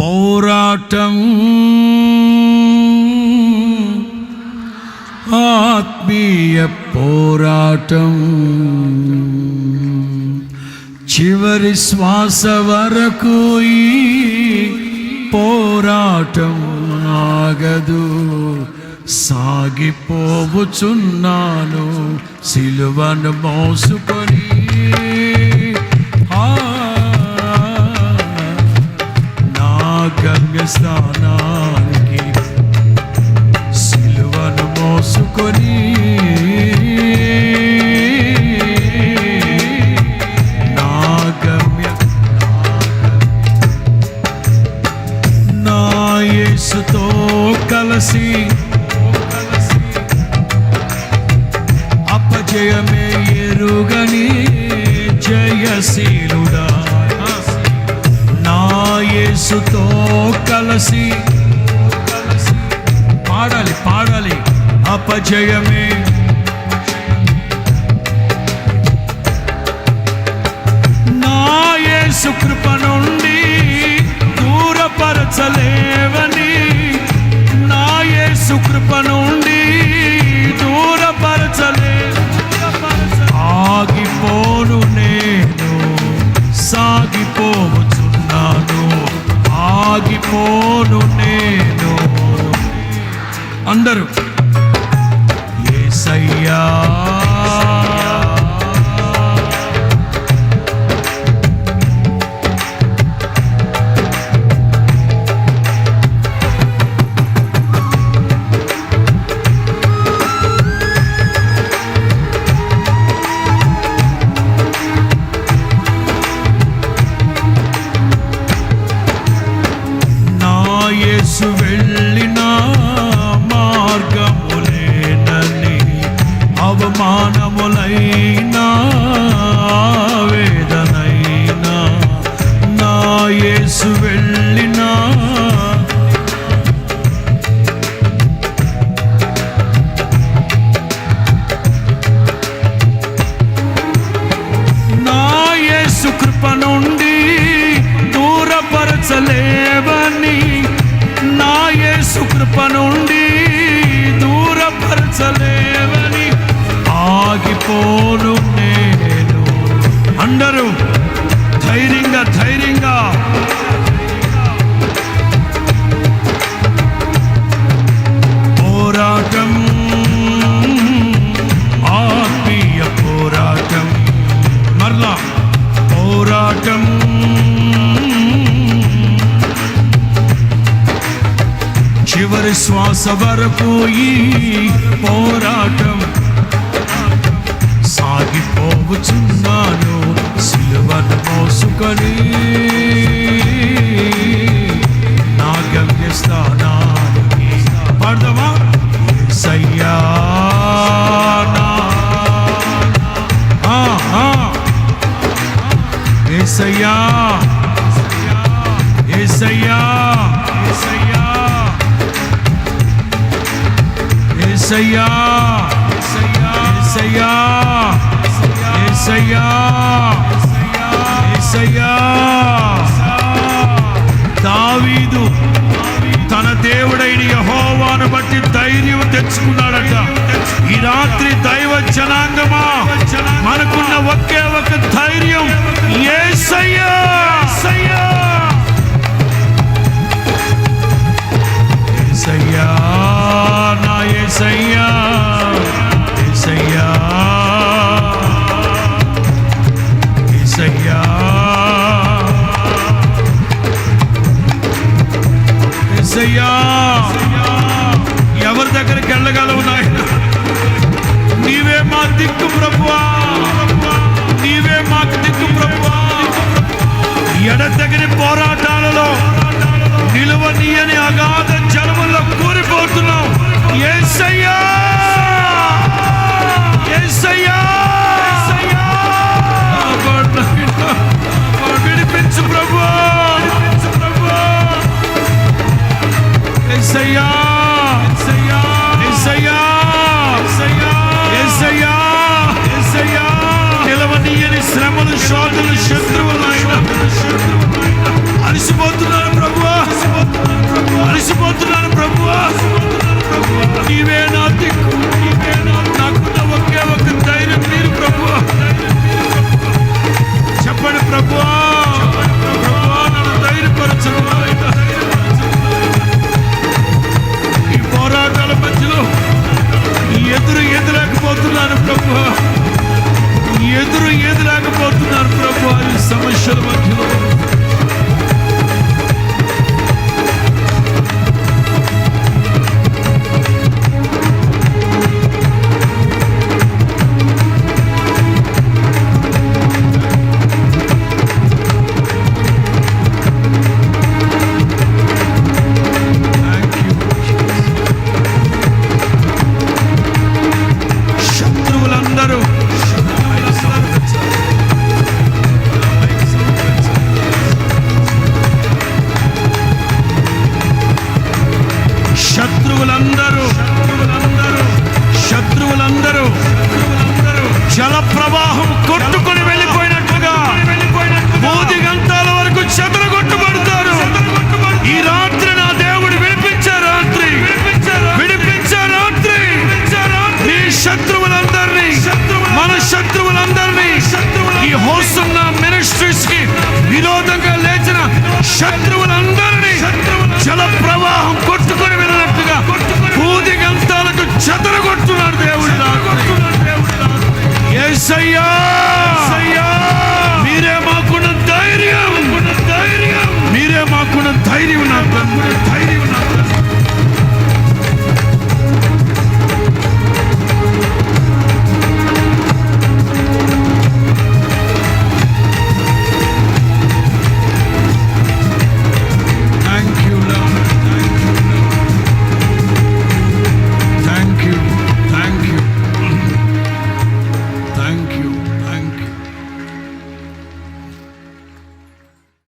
పోరాటం, ఆత్మీయ పోరాటం, చివరి శ్వాస వరకు ఈ పోరాటం ఆగదు. సాగిపోవచ్చున్నాను సిలువను మోసుకొని, నా గమ్యస్థానానికి సిలువను మోసుకొని, నా యేసుతో కలిసి అపజయమే ఎరుగని జయశీలుడా, నా యేసుతో కలిసి పాడాలి పాడాలి. అపజయమే నా యేసు కృప నుండి దూరపరచలేవని, నా యేసు కృప నుండి ఆగిపోను నేను, సాగిపోవచ్చున్నాను. ఆగిపోను నేను. అందరూ యేసయ్యా, యేసు వెళ్ళిన మార్గములేనని, అవమానములైనా వేదనైనా, నా యేసు వెళ్ళిన నా యేసు కృప నుండి దూరపరచలేవని, నా యేసు కృప నుండి దూరపరచలేవని, ఆగిపోను నేను. అందరూ ధైర్యంగా ధైర్యంగా పోరాటం, ఆత్మీయ పోరాటం, మరలా పోరాటం, చివరి శ్వాస వరకు ఈ పోరాటం సాగిపోవచ్చున్నాను సిలువను మోసుకొని, నా గమ్యస్థానానికి. పాడదామా? యేసయ్యా, యేసయ్యా, యేసయ్యా, యేసయ్యా, యేసయ్యా, యేసయ్యా, యేసయ్యా. దావీదు తన దేవుడైన యెహోవాను బట్టి ధైర్యం తెచ్చుకున్నాడట. ఈ రాత్రి దైవ జనాంగమా, మనకున్న ఒకే ఒక ధైర్యం యేసయ్యా. యేసయ్యా, నా యేసయ్యా, యేసయ్యా, యేసయ్యా, యేసయ్యా. ఎవరి దగ్గరికి వెళ్ళగలవు నాయన? నీవే మా దిక్కు ప్రభువా, నీవే మాకు దిక్కు ప్రభువా. ఎడతెగని పోరాటం